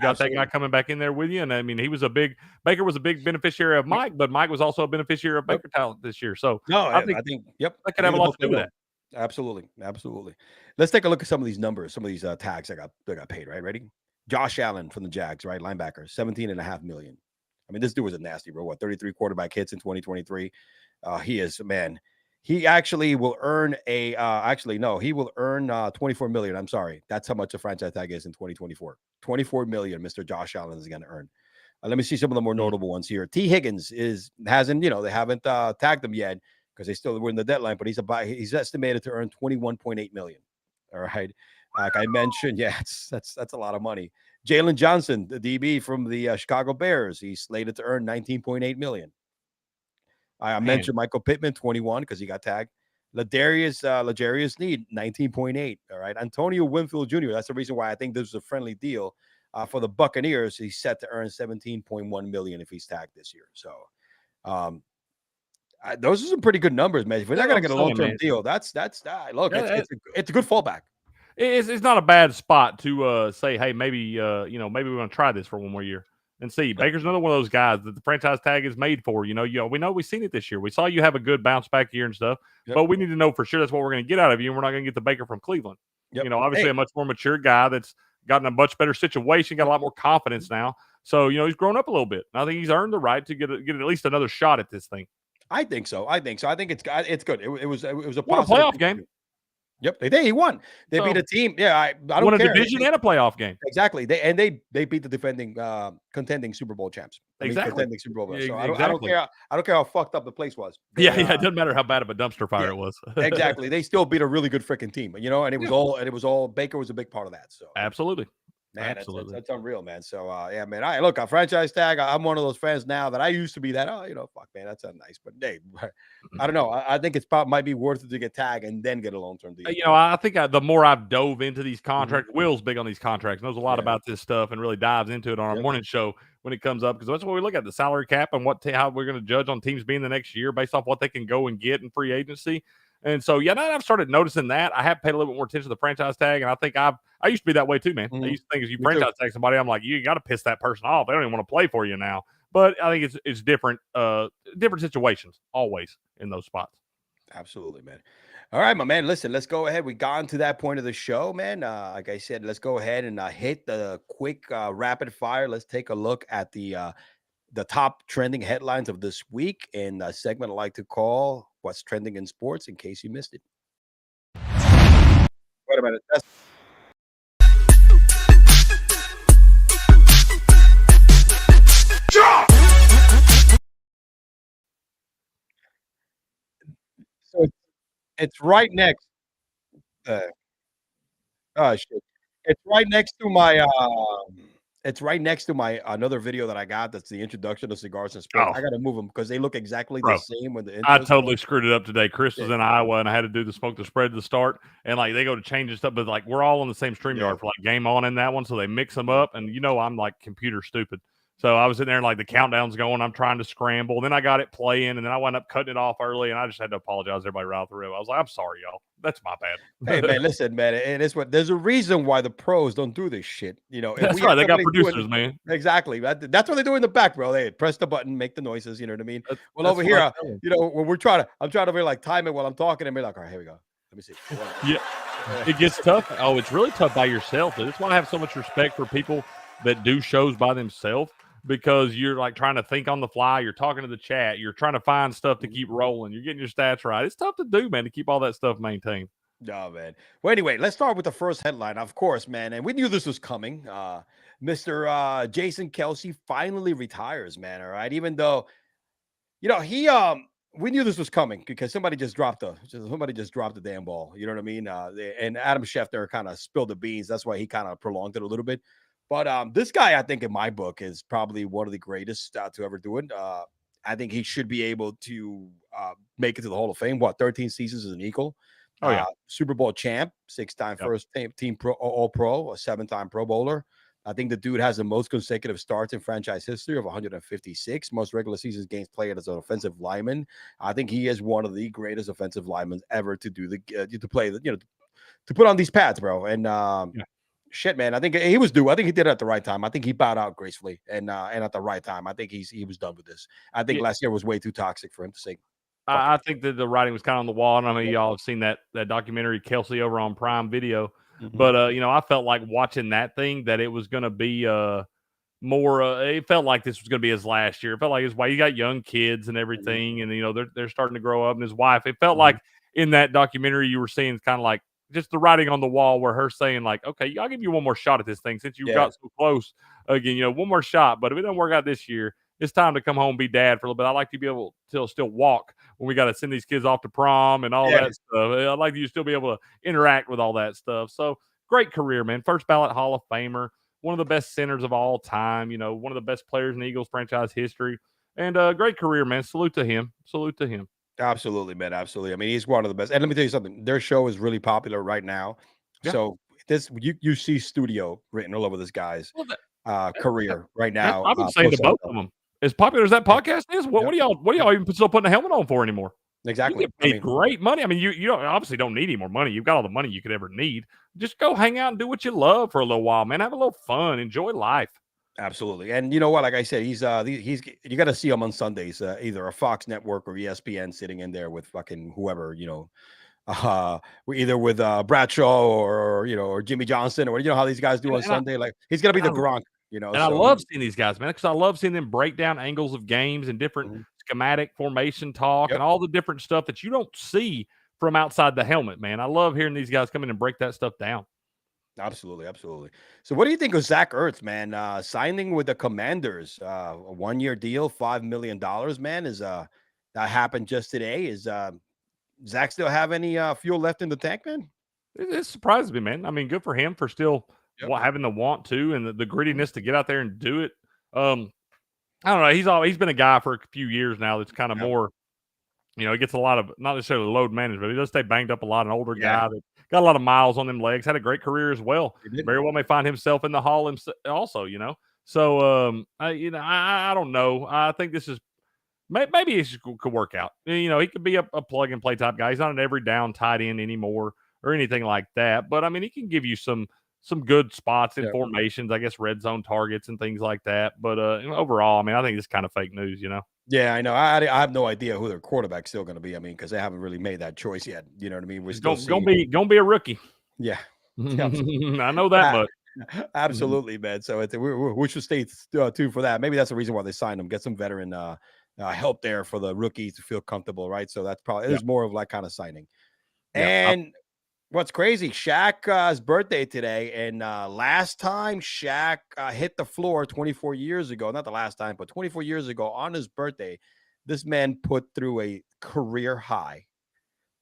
got that guy coming back in there with you. And I mean, Baker was a big beneficiary of Mike, but Mike was also a beneficiary of Baker talent this year. So I think that could have a lot to do with that. Absolutely. Let's take a look at some of these numbers, some of these tags that got paid, right? Ready? Josh Allen from the Jags, right? Linebacker, $17.5 million. I mean, this dude was a nasty, bro. 33 quarterback hits in 2023. He is, man. He actually will earn he will earn $24 million. I'm sorry. That's how much the franchise tag is in 2024. $24 million, Mr. Josh Allen is going to earn. Let me see some of the more notable ones here. T. Higgins hasn't, they haven't tagged him yet because they still were in the deadline, but he's estimated to earn $21.8 million. All right. Like I mentioned, that's a lot of money. Jalen Johnson, the DB from the Chicago Bears, he's slated to earn $19.8 million. I mentioned Michael Pittman, 21, because he got tagged. L'Jarius Sneed, 19.8. All right. Antonio Winfield Jr., that's the reason why I think this is a friendly deal for the Buccaneers. He's set to earn $17.1 million if he's tagged this year. So those are some pretty good numbers, man. If we're not going to get a long-term deal, look, it's a good fallback. It's not a bad spot to say, hey, maybe we're going to try this for one more year. And see, Baker's another one of those guys that the franchise tag is made for. We know we've seen it this year. We saw you have a good bounce back year and stuff, but we need to know for sure that's what we're going to get out of you. And we're not going to get the Baker from Cleveland. Obviously a much more mature guy that's gotten a much better situation, got a lot more confidence now. So, he's grown up a little bit. And I think he's earned the right to get at least another shot at this thing. I think so. I think it's good. It was a playoff game. Yep, he won. They beat a team. Yeah, I don't won a care. division and a playoff game. Exactly. They beat the defending contending Super Bowl champs. Contending Super Bowl. So I don't care. I don't care how fucked up the place was. It doesn't matter how bad of a dumpster fire it was. Exactly. They still beat a really good freaking team. And it was all Baker was a big part of that. So absolutely. Man, that's unreal, man. So, man, a franchise tag. I'm one of those fans now that I used to be that, fuck, man, that's not nice. But, hey, I don't know. I think might be worth it to get tagged and then get a long-term deal. I think the more I've dove into these contracts, Will's big on these contracts, knows a lot about this stuff and really dives into it on our morning show when it comes up, because that's what we look at, the salary cap and how we're going to judge on teams being the next year based off what they can go and get in free agency. And so, now that I've started noticing that, I have paid a little bit more attention to the franchise tag, and I think I used to be that way too, man. I used to think as you franchise tag somebody, I'm like, you got to piss that person off. They don't even want to play for you now. But I think it's different situations always in those spots. Absolutely, man. All right, my man. Listen, let's go ahead. We got to that point of the show, man. Like I said, let's go ahead and hit the quick rapid fire. Let's take a look at the top trending headlines of this week in a segment I like to call What's Trending in Sports, in case you missed it. Wait a minute. So it's right next. Uh, oh shit! It's right next to my. It's right next to my another video that I got. That's the introduction to cigars and sports. Oh, I got to move them because they look exactly the bro. same when the I intros go. totally screwed it up today. Chris Yeah, was in Iowa, and I had to do the smoke the spread to start, and like they go to change and stuff, but like we're all on the same stream yeah, yard for like game on in that one, so they mix them yeah. up, and I'm like computer stupid. So I was in there and like the countdown's going, I'm trying to scramble, then I got it playing, and then I wound up cutting it off early, and I just had to apologize to everybody right through. I was like, I'm sorry, y'all. That's my Hey bad. man, listen, man, and it's what there's a reason why the pros don't do this shit. If That's we right. have They got somebody doing producers, man. exactly that's what they do in the back, bro. They press the button, make the noises. You know what I mean? Well, That's over what here, I tell them. when I'm trying to be like time it while I'm talking, and be like, all right, here we go. Let me see. Yeah. It gets tough. Oh, it's really tough by yourself. That's why I have so much respect for people that do shows by themselves because you're like trying to think on the fly. You're talking to the chat. You're trying to find stuff to keep rolling. You're getting your stats right. It's tough to do, man, to keep all that stuff maintained. No, man. Well, anyway, let's start with the first headline, of course, man. And we knew this was coming. Mr. Jason Kelce finally retires, man. All right. Even though, he we knew this was coming because somebody just dropped the damn ball. You know what I mean? And Adam Schefter kind of spilled the beans. That's why he kind of prolonged it a little bit. But this guy, I think, in my book, is probably one of the greatest to ever do it. I think he should be able to make it to the Hall of Fame. 13 seasons as an Eagle. Oh, yeah. Super Bowl champ, 6-time first team pro, All Pro, a 7-time Pro Bowler. I think the dude has the most consecutive starts in franchise history of 156, most regular season games played as an offensive lineman. I think he is one of the greatest offensive linemen ever to do to play to put on these pads, bro. And shit, man, I think he was due. I think he did it at the right time. I think he bowed out gracefully and at the right time. I think he was done with this. I think last year was way too toxic for him to say. I think that the writing was kind of on the wall. And I mean, y'all have seen that documentary Kelce over on Prime Video. Mm-hmm. But I felt like watching that thing that it was going to be more. It felt like this was going to be his last year. It felt like his wife. You got young kids and everything, and they're starting to grow up. And his wife. It felt like in that documentary you were seeing kind of like just the writing on the wall, where her saying like, "Okay, I'll give you one more shot at this thing since you got so close again. One more shot. But if it doesn't work out this year, it's time to come home and be dad for a little bit. I like to be able to still walk when we got to send these kids off to prom and all that stuff. I'd like you to still be able to interact with all that stuff. So great career, man. First ballot Hall of Famer, one of the best centers of all time, one of the best players in Eagles franchise history, and great career, man. Salute to him. Salute to him. Absolutely, man. Absolutely. I mean, he's one of the best. And let me tell you something. Their show is really popular right now. Yeah. So this you see studio written all over this guy's career right now. I've been saying to both of them. As popular as that podcast is, what are y'all even still putting a helmet on for anymore? Exactly. You get paid great money. I mean, you obviously don't need any more money. You've got all the money you could ever need. Just go hang out and do what you love for a little while, man. Have a little fun. Enjoy life. Absolutely. And you know what? Like I said, he's you got to see him on Sundays, either a Fox Network or ESPN sitting in there with fucking whoever, either with Bradshaw or Jimmy Johnson or how these guys do on Sunday. Like he's gonna be the Gronk. And I love seeing these guys, man, because I love seeing them break down angles of games and different schematic formation talk and all the different stuff that you don't see from outside the helmet, man. I love hearing these guys come in and break that stuff down. Absolutely, absolutely. So what do you think of Zach Ertz, man? Signing with the Commanders, a 1-year deal, $5 million, man, that happened just today. Is Zach still have any fuel left in the tank, man? It surprises me, man. I mean, good for him for still having the want to and the grittiness to get out there and do it. I don't know. He's been a guy for a few years now that's kind of more, he gets a lot of, not necessarily load management. He does stay banged up a lot. An older guy that got a lot of miles on them legs, had a great career as well. Very well may find himself in the Hall also, So, I don't know. I think this is, maybe it could work out. He could be a plug and play type guy. He's not an every down tight end anymore or anything like that. But I mean, he can give you some good spots in formations, I guess, red zone targets and things like that. But overall, I mean, I think it's kind of fake news, Yeah, I know. I have no idea who their quarterback's still going to be. I mean, because they haven't really made that choice yet. You know what I mean? We're still gonna be a rookie. Yeah, I know that much. Absolutely, man. So we should stay tuned for that. Maybe that's the reason why they signed him. Get some veteran help there for the rookies to feel comfortable, right? So that's probably there's more of like kind of signing. And what's crazy, Shaq's birthday today, and last time Shaq hit the floor 24 years ago, not the last time, but 24 years ago on his birthday, this man put through a career high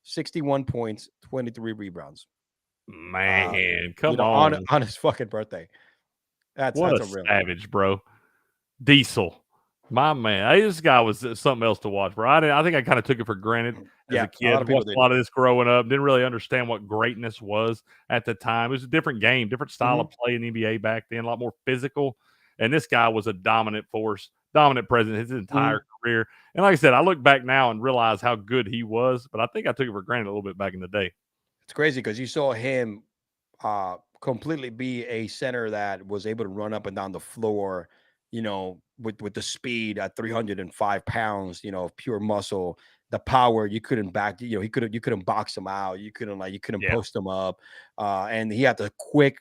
61 points, 23 rebounds. Man, come on. On his fucking birthday. That's What a unreal. savage, bro. Diesel. My man. This guy was something else to watch, bro. I think I kind of took it for granted as a kid. A lot of people watched a lot of this growing up. Didn't really understand what greatness was at the time. It was a different game, different style of play in the NBA back then, a lot more physical. And this guy was a dominant force, dominant presence his entire career. And like I said, I look back now and realize how good he was, but I think I took it for granted a little bit back in the day. It's crazy because you saw him completely be a center that was able to run up and down the floor, with the speed at 305 pounds, pure muscle, the power. You couldn't back, you couldn't box him out. You couldn't post him up. And he had the quick,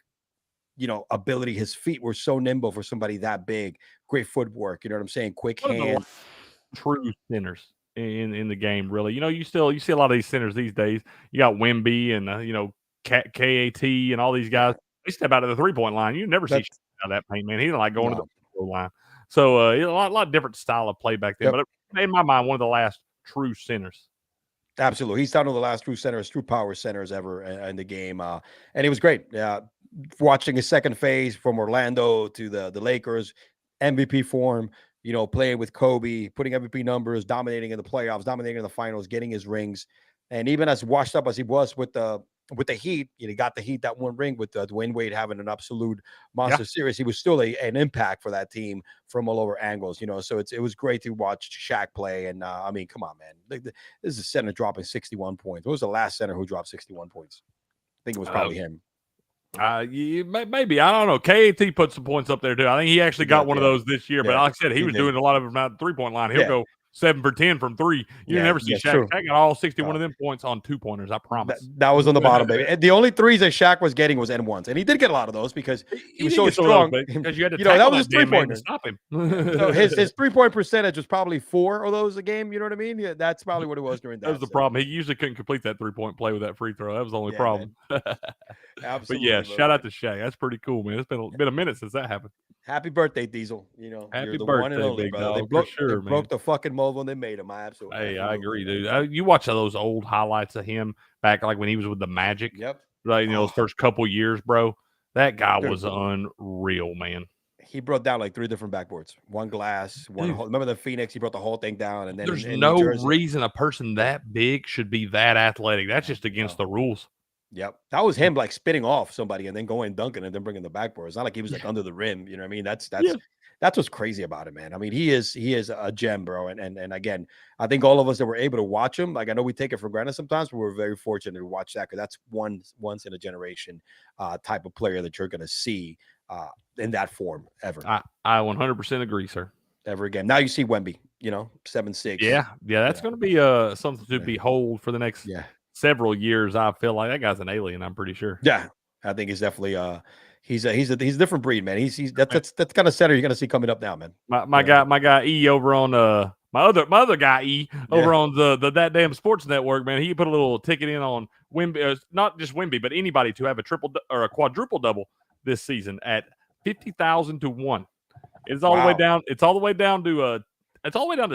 ability. His feet were so nimble for somebody that big. Great footwork. You know what I'm saying? Quick hands. True centers in the game, really. You see a lot of these centers these days. You got Wemby and KAT and all these guys. They step out of the 3-point line. You never see out of that paint, man. He didn't like going to the 3-point line. So a lot of different style of play back then. But in my mind, one of the last true centers. Absolutely, he's down to the last true centers, true power centers ever in the game, and he was great. Watching his second phase from Orlando to the Lakers, MVP form. Playing with Kobe, putting MVP numbers, dominating in the playoffs, dominating in the finals, getting his rings, and even as washed up as he was with the Heat, he got the Heat that one ring with Dwayne Wade having an absolute monster series. He was still an impact for that team from all over angles, So it was great to watch Shaq play. And I mean, come on, man, this is a center dropping 61 points. What was the last center who dropped 61 points? I think it was probably him. Maybe, I don't know. KAT put some points up there too. I think he actually got one of those this year. But like I said, he was doing a lot of them at the 3-point line. He'll go 7 for 10 from 3. You never see Shaq. Shaq got all 61 of them points on 2-pointers. I promise. That was on the bottom, baby. And the only threes that Shaq was getting was N1s, and he did get a lot of those because he was so strong. Because you had to that was his 3-pointer to stop him. So his 3-point percentage was probably 4 of those a game. You know what I mean? Yeah, that's probably what it was during that. That was the problem. He usually couldn't complete that 3-point play with that free throw. That was the only problem. Absolutely. But shout out to Shaq. That's pretty cool, man. It's been a minute since that happened. Happy birthday, Diesel. Happy the birthday, one and only, big brother. dog. They broke the fucking mold when they made him. I absolutely. Hey, I agree, dude. You watch those old highlights of him back, like when he was with the Magic. Yep. Like those first couple years, bro. That guy was unreal, man. He brought down like 3 different backboards. One glass, one. Remember the Phoenix? He brought the whole thing down, and then there's no reason a person that big should be that athletic. That's just against the rules. Yep, that was him like spitting off somebody and then going and dunking and then bringing the backboard. It's not like he was like under the rim. You know what I mean? That's what's crazy about it, man. I mean, he is a gem, bro. And again, I think all of us that were able to watch him, like I know we take it for granted sometimes, but we're very fortunate to watch that because that's once in a generation type of player that you're going to see in that form ever. I 100% agree, sir. Ever again. Now you see Wemby, 7'6". Yeah, that's going to be something to behold for the next several years. I feel like that guy's an alien. I'm pretty sure. Yeah, I think he's definitely he's a different breed, man. That's the kind of center you're going to see coming up now, man. My guy E over on my other guy E over on the That Damn Sports Network, man. He put a little ticket in on Wemby, not just Wemby, but anybody to have a triple or a quadruple double this season at 50,000 to 1. It's all the way down. It's all the way down to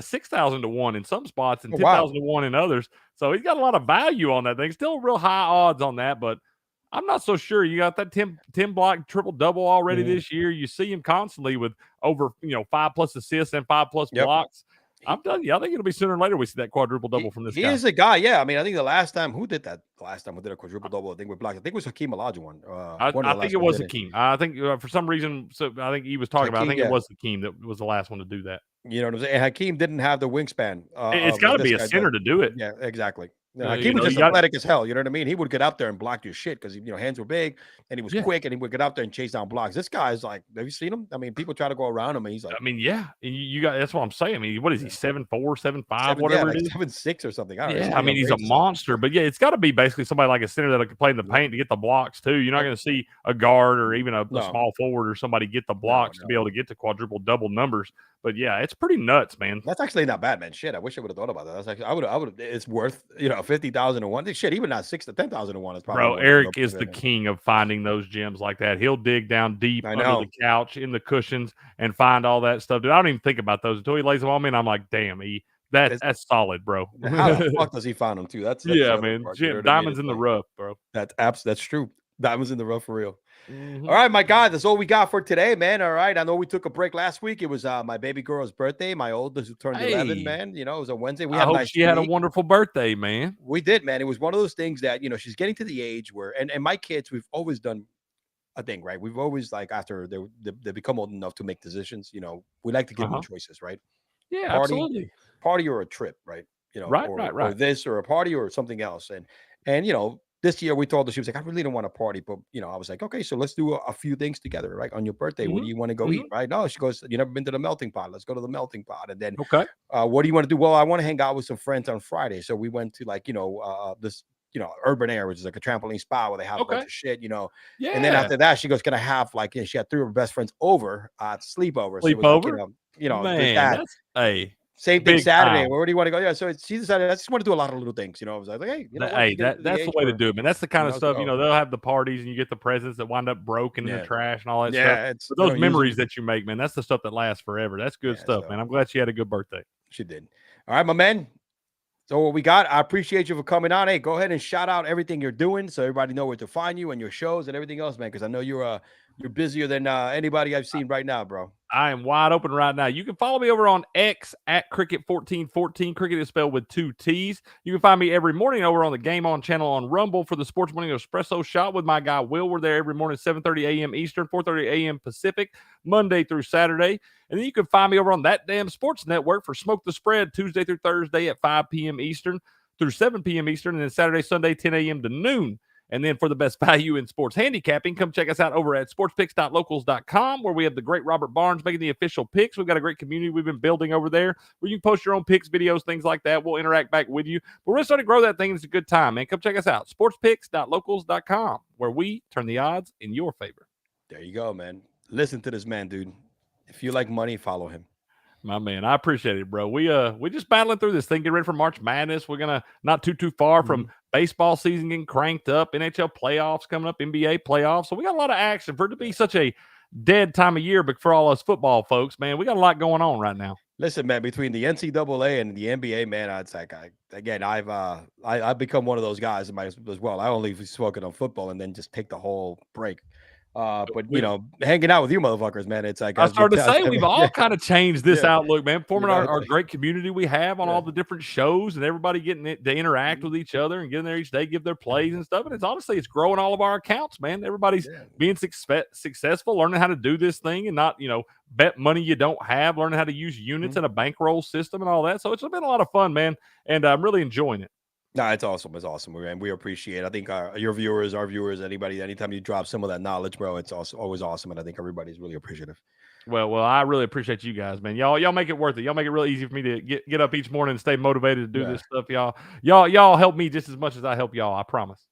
6,000 to 1 in some spots and 10,000 to 1 in others. So he's got a lot of value on that thing. Still real high odds on that, but I'm not so sure. You got that 10 block triple double already this year. You see him constantly with over 5+ assists and 5+ blocks. I'm telling you, I think it'll be sooner or later we see that quadruple double from this guy. He is a guy, yeah. I mean, I think the last time who did that? The last time we did a quadruple double, I think with blocks. I think it was Hakeem Olajuwon. I think it was Hakeem. I think for some reason, I think he was talking about. I think it was Hakeem that was the last one to do that. You know what I'm saying? And Hakeem didn't have the wingspan. It's got to be a center to do it. Yeah, exactly. Hakeem was just athletic as hell. You know what I mean? He would get out there and block your shit because hands were big and he was quick and he would get out there and chase down blocks. This guy's like, have you seen him? I mean, people try to go around him and he's like, I mean, yeah, you got that's what I'm saying. I mean, what is he 7'4", 7'5", whatever it is, 7'6" or something? I don't know. I mean, he's a monster. But it's got to be basically somebody like a center that can play in the paint to get the blocks too. You're not going to see a guard or even a small forward or somebody get the blocks to be able to get to quadruple double numbers. But it's pretty nuts, man. That's actually not bad, man. Shit, I wish I would have thought about that. That's actually, I would. It's worth 50,000 to 1. Shit, even not 6,000 to 10,000 to 1 is probably. Bro, Eric is the king of finding those gems like that. He'll dig down deep under the couch in the cushions and find all that stuff. Dude, I don't even think about those until he lays them on me, and I'm like, damn, That's solid, bro. How the fuck does he find them too? That's Yeah, the other man. part, you know what I mean? Diamonds It's in the like, rough, bro. that's true. Diamonds in the rough for real. Mhm. All right, my God, that's all we got for today, man. All right, I know we took a break last week. It was my baby girl's birthday, my oldest who turned 11, Hey, man. You know, it was a Wednesday. We I had a hope nice she had a week. wonderful birthday, man. We did, man. It was one of those things that, you know, she's getting to the age where, and my kids, we've always done a thing, right? We've always, like, after they become old enough to make decisions, you know, we like to give them Uh-huh. choices, right? Yeah, Party, absolutely. party or a trip, right? You know, Right, or right, or right. this or a party or something else. And you know, this year we told her, she was like, I really don't want to party, but you know, I was like, okay, so let's do a few things together, right? On your birthday, what do Mhm, you want to go eat? mhm. Right? No, she goes, you never been to the melting pot? Let's go to the melting pot. And then Okay. what do you want to do? Well, I want to hang out with some friends on Friday. So we went to, like, you know, this, you know, urban air, which is like a trampoline spa where they have a bunch Okay. of shit, you know. And then Yeah. after that, she goes, can I have, like, you know, she had 3 of her best friends over sleepover. So it was like, Sleepover? you know, there's Man, that. that's hey, Same thing big Saturday. time. Where do you want to go? Yeah, so she decided I just want to do a lot of little things. You know, I was like, hey, you know what? Hey, She's getting to the that's the age way to where, do it, man. That's the kind you of know, stuff, you so know, they'll have the parties and you get the presents that wind up broken in the yeah, trash and all that stuff. yeah, it's But they those don't use memories them. that you make, man, that's the stuff that lasts forever. That's good Yeah, stuff, man. so I'm glad she had a good birthday. she did. All right, my man. So what we got, I appreciate you for coming on. Hey, go ahead and shout out everything you're doing so everybody know where to find you and your shows and everything else, man. Because I know you're busier than anybody I've seen right now, bro. I am wide open right now. You can follow me over on X at Cricket1414. Cricket is spelled with 2 T's. You can find me every morning over on the Game On channel on Rumble for the Sports Morning Espresso Shot with my guy Will. We're there every morning, 7:30 a.m. Eastern, 4:30 a.m. Pacific, Monday through Saturday. And then you can find me over on That Damn Sports Network for Smoke the Spread Tuesday through Thursday at 5 p.m. Eastern through 7 p.m. Eastern, and then Saturday, Sunday, 10 a.m. to noon. And then for the best value in sports handicapping, come check us out over at sportspicks.locals.com, where we have the great Robert Barnes making the official picks. We've got a great community we've been building over there where you can post your own picks, videos, things like that. We'll interact back with you. But we're really starting to grow that thing. It's a good time, man. Come check us out, sportspicks.locals.com, where we turn the odds in your favor. There you go, man. Listen to this man, dude. If you like money, follow him. My man, I appreciate it, bro. We just battling through this thing, get ready for March Madness. We're gonna not too far from baseball season getting cranked up, NHL playoffs coming up, NBA playoffs. So we got a lot of action for it to be such a dead time of year, but for all us football folks, man, we got a lot going on right now. Listen, man, between the NCAA and the NBA, man, it's like I've become one of those guys as well. I only focus on football and then just take the whole break. But you know, hanging out with you motherfuckers, man, it's like I as you started to say I we've mean, all kind of changed this yeah, outlook, man. Forming you know, our great community we have on yeah. all the different shows and everybody getting it to interact with each other and getting there each day, give their plays and stuff. And it's growing all of our accounts, man. Everybody's Yeah. being successful, learning how to do this thing and not, you know, bet money you don't have, learning how to use units and a bankroll system and all that. So it's been a lot of fun, man. And I'm really enjoying it. No, it's awesome. It's awesome. And we appreciate it. I think your viewers, our viewers, anybody, anytime you drop some of that knowledge, bro, it's also always awesome. And I think everybody's really appreciative. Well, I really appreciate you guys, man. Y'all make it worth it. Y'all make it real easy for me to get up each morning and stay motivated to do this stuff, y'all. Y'all help me just as much as I help y'all. I promise.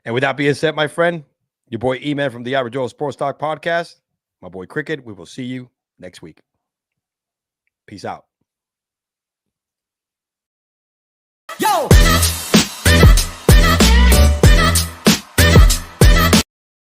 And with that being said, my friend, your boy E-Man from the Average Joe Sports Talk Podcast, my boy Cricket, we will see you next week. Peace out. Yo!